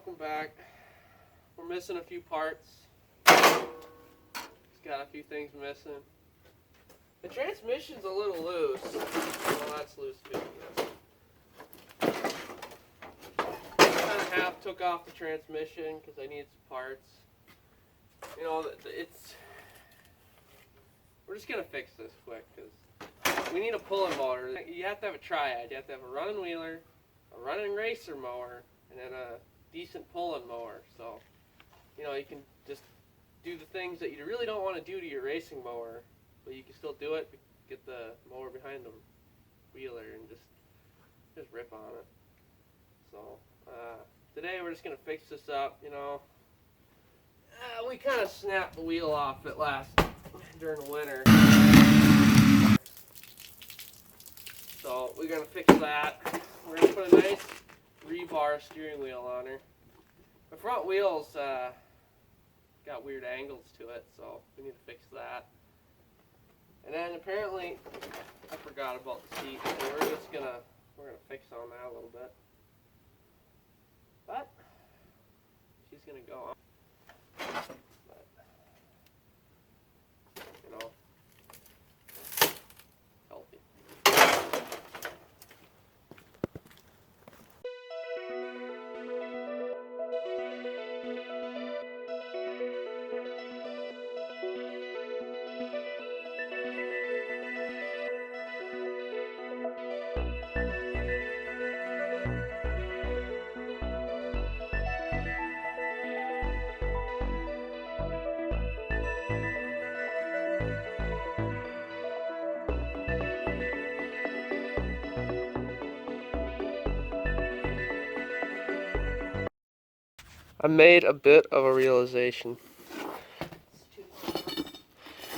Welcome back. We're missing a few parts. It's got a few things missing. The transmission's a little loose. Well, that's loose too. Kind of half took off the transmission because I needed some parts. You know, we're just gonna fix this quick because we need a pulling motor. You have to have a triad. You have to have a running wheeler, a running racer mower, and then a decent pulling mower. So, you know, you can just do the things that you really don't want to do to your racing mower, but you can still do it. Get the mower behind the wheeler and just rip on it. So today we're just gonna fix this up. You know, we kind of snapped the wheel off it during the winter, so we're gonna fix that. We're gonna put a nice rebar steering wheel on her. The front wheel's got weird angles to it, so we need to fix that. And then apparently I forgot about the seat, so we're gonna fix on that a little bit. But she's gonna go on. But, you know, healthy. I made a bit of a realization.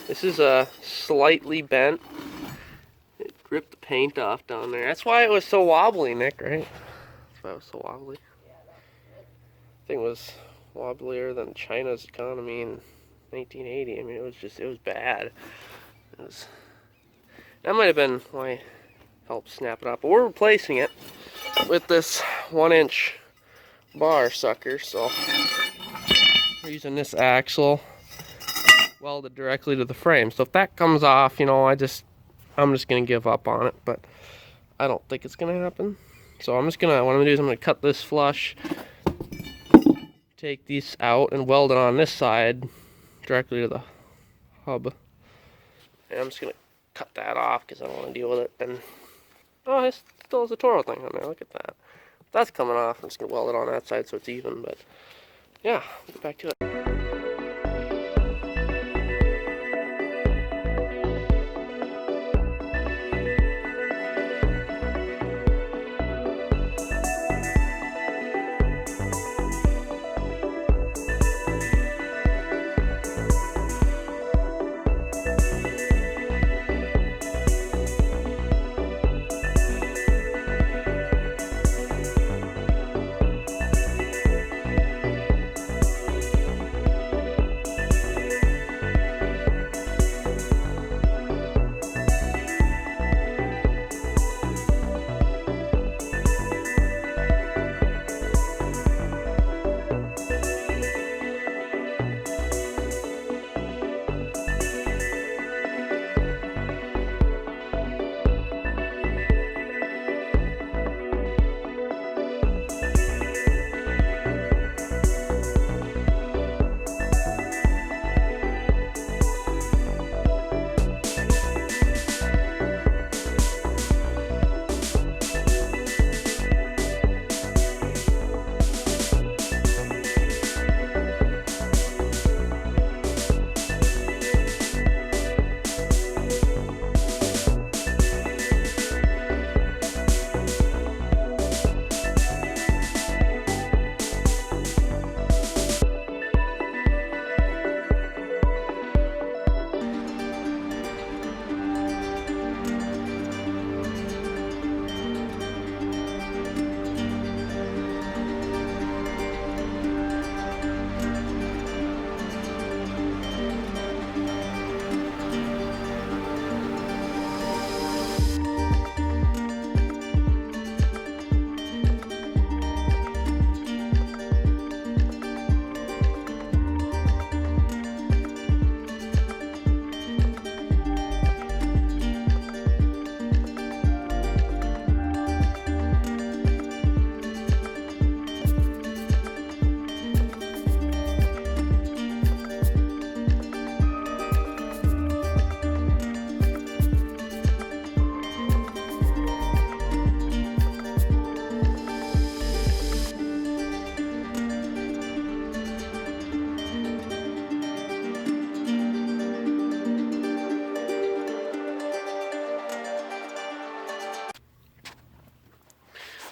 This is slightly bent. It ripped the paint off down there. That's why it was so wobbly, Nick, right? That's why it was so wobbly. I think it was wobblier than China's economy in 1980. I mean, it was bad. That might have been why I helped snap it up. But we're replacing it with this 1-inch bar sucker, so we're using this axle welded directly to the frame. So if that comes off, you know, I'm just gonna give up on it, but I don't think it's gonna happen. So what I'm gonna do is I'm gonna cut this flush, take these out, and weld it on this side directly to the hub. And I'm just gonna cut that off because I don't want to deal with it. And oh, it still has a Toro thing on there. Look at that. That's coming off. I'm just gonna weld it on that side so it's even. But yeah, we'll get back to it.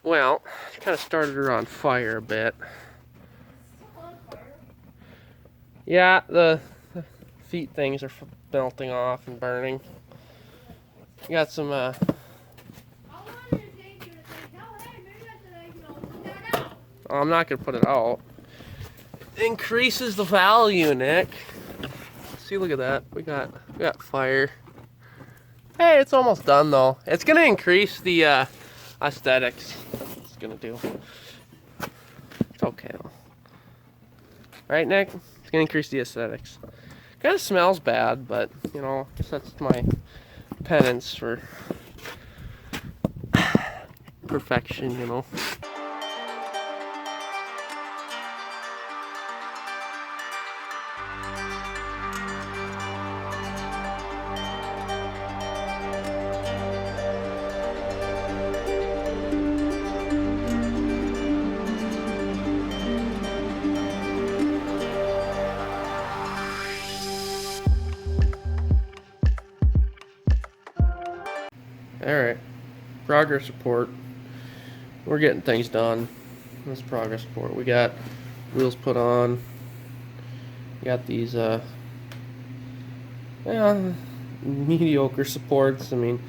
Well, kind of started her on fire a bit. Yeah, the feet things are melting off and burning. Got some I'm not gonna put it out. Increases the value, Nick. See, look at that. We got fire. Hey, it's almost done though. It's gonna increase the aesthetics. It's gonna do. It's okay though. Right, Nick? It's gonna increase the aesthetics. Kind of smells bad, but you know, I guess that's my penance for perfection, you know. Alright, progress report. We're getting things done. This progress report. We got wheels put on. We got these mediocre supports. I mean,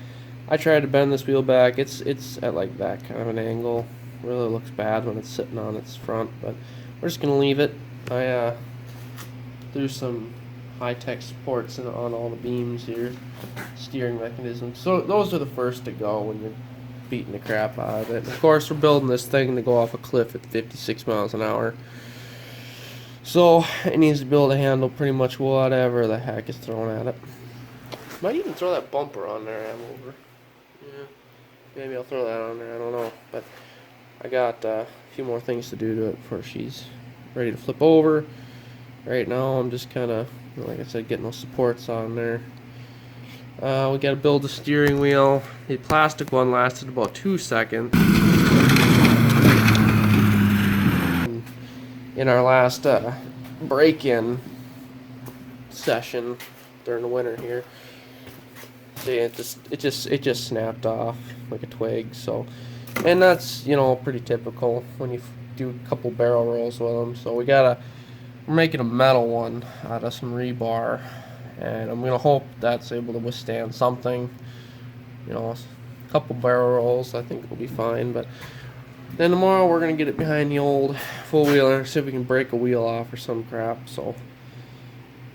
I tried to bend this wheel back. It's at like that kind of an angle. Really looks bad when it's sitting on its front, but we're just gonna leave it. I threw some high-tech supports on all the beams here, steering mechanism. So those are the first to go when you're beating the crap out of it. Of course, we're building this thing to go off a cliff at 56 miles an hour. So it needs to be able to handle pretty much whatever the heck is thrown at it. Might even throw that bumper on there, I'm over. Yeah, maybe I'll throw that on there, I don't know. But I got a few more things to do to it before she's ready to flip over. Right now I'm just kind of, like I said, getting those supports on there. We got to build the steering wheel. The plastic one lasted about 2 seconds. In our last break-in session during the winter here, it just snapped off like a twig. So, and that's, you know, pretty typical when you do a couple barrel rolls with them. So we're making a metal one out of some rebar, and I'm gonna hope that's able to withstand something. You know, a couple barrel rolls I think will be fine. But then tomorrow we're gonna get it behind the old four-wheeler, see if we can break a wheel off or some crap. So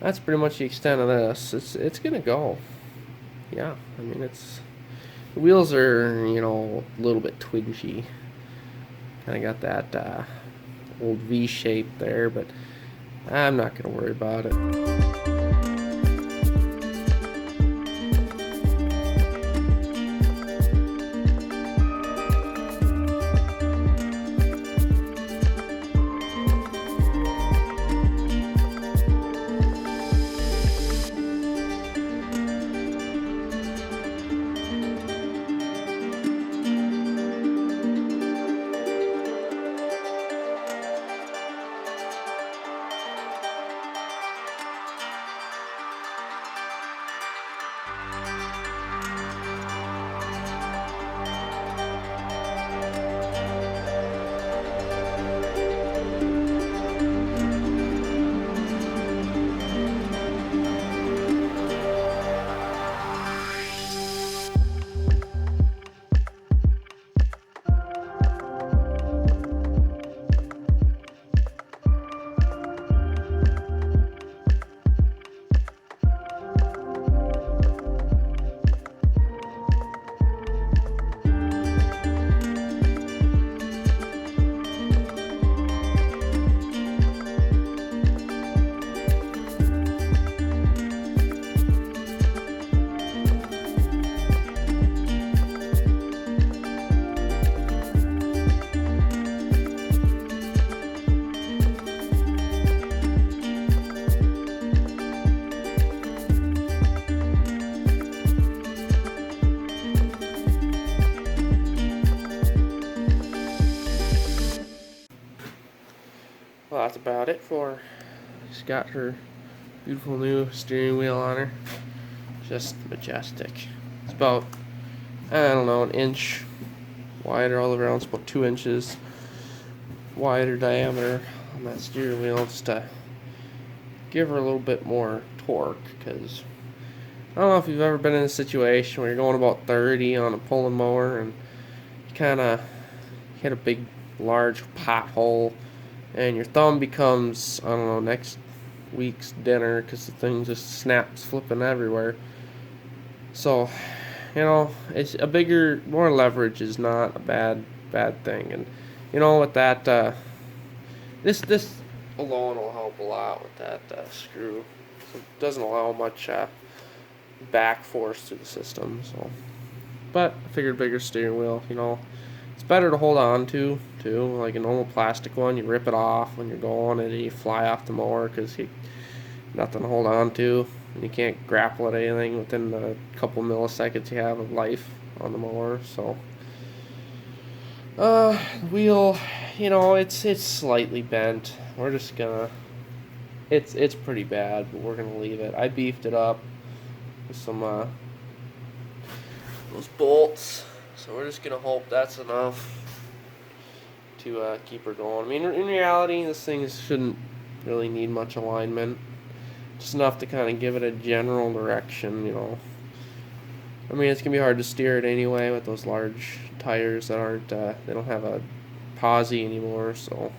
that's pretty much the extent of this. It's gonna go. Yeah, I mean, the wheels are, you know, a little bit twingy. Kind of got that old V shape there, but I'm not gonna worry about it. Well, that's about it for. She's got her beautiful new steering wheel on her. Just majestic. It's about, I don't know, an inch wider all around. It's about 2 inches wider diameter on that steering wheel, just to give her a little bit more torque. Because I don't know if you've ever been in a situation where you're going about 30 on a pulling mower and you kind of hit a big, large pothole, and your thumb becomes, I don't know, next week's dinner because the thing just snaps flipping everywhere. So, you know, it's a bigger, more leverage is not a bad thing. And you know, with that, this alone will help a lot with that screw. So it doesn't allow much back force to the system. So, but I figured bigger steering wheel, you know, it's better to hold on to too. Like a normal plastic one, you rip it off when you're going and you fly off the mower because you nothing to hold on to, and you can't grapple at anything within the couple milliseconds you have of life on the mower. So the wheel, you know, it's slightly bent. We're just gonna, it's pretty bad, but we're gonna leave it. I beefed it up with some those bolts, so we're just gonna hope that's enough to keep her going. I mean, in reality, this thing shouldn't really need much alignment. Just enough to kind of give it a general direction, you know. I mean, it's gonna be hard to steer it anyway with those large tires that aren't, they don't have a posi anymore, so.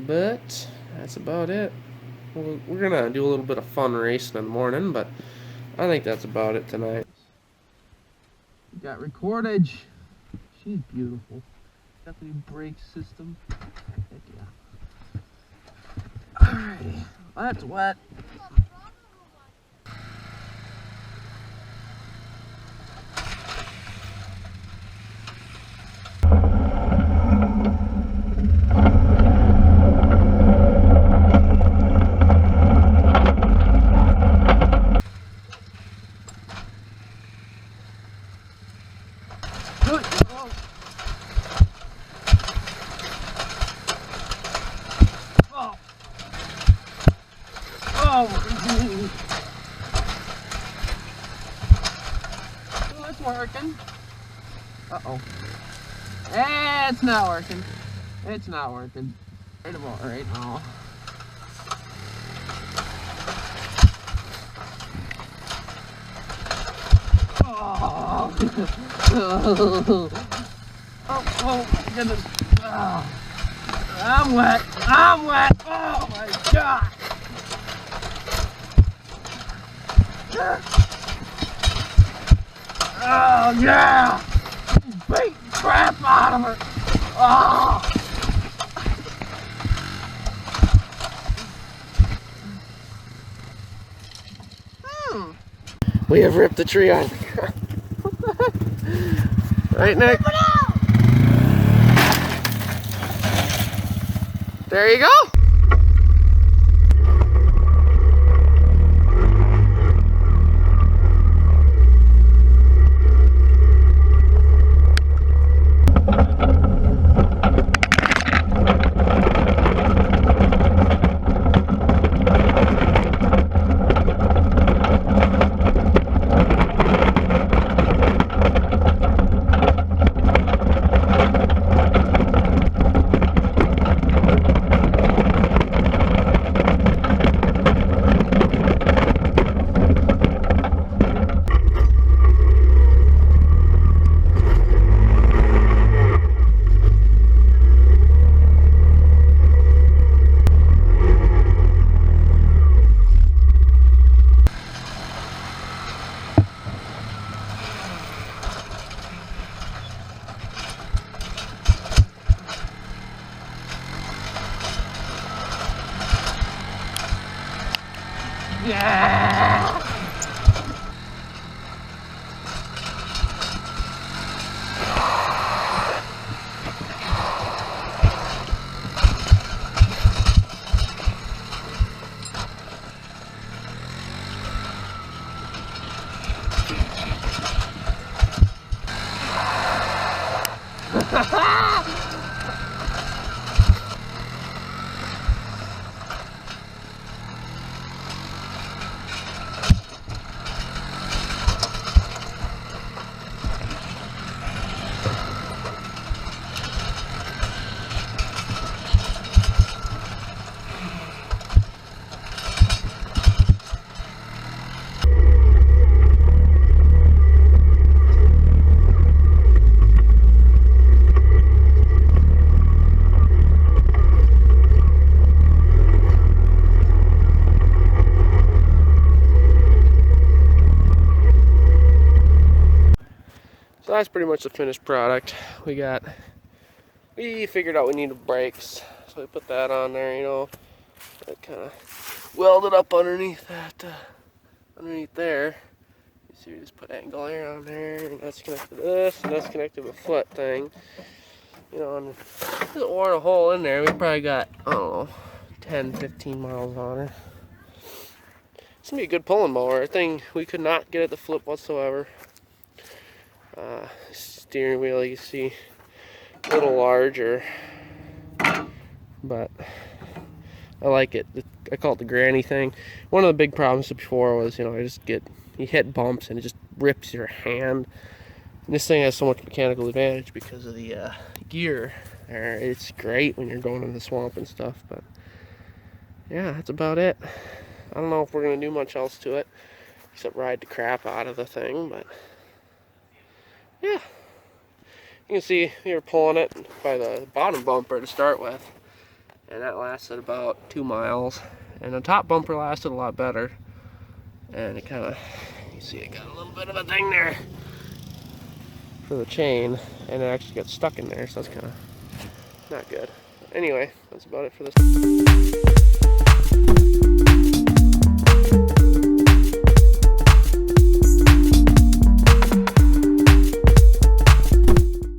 But that's about it. We're gonna do a little bit of fun racing in the morning, but I think that's about it tonight. We got recordage. She's beautiful. Got the new brake system. Heck yeah. Alrighty, that's wet. Oh, it's working. Uh-oh. It's not working. It's not working. Right about right now. Oh, oh goodness. Oh. I'm wet. I'm wet. Oh my God. Oh yeah! Beat crap out of her! Oh! We have ripped the tree on. Right, Nick? There you go! Yeah! much the finished product. We figured out we needed brakes, so we put that on there, you know. That kind of welded up underneath that, underneath there. You see, we just put angle iron on there, and that's connected to this, and that's connected to the foot thing. You know, and there's worn a hole in there. We probably got, I don't know, 10, 15 miles on her. It's gonna be a good pulling mower. Thing we could not get it to flip whatsoever. Steering wheel, you see, a little larger, but I like it. I call it the granny thing. One of the big problems before was, you know, you hit bumps and it just rips your hand. And this thing has so much mechanical advantage because of the gear there. It's great when you're going in the swamp and stuff, but yeah, that's about it. I don't know if we're gonna do much else to it except ride the crap out of the thing, but yeah. You can see we were pulling it by the bottom bumper to start with, and that lasted about 2 miles. And the top bumper lasted a lot better, and it kind of, you see it got a little bit of a thing there for the chain, and it actually got stuck in there, so that's kind of not good. Anyway, that's about it for this.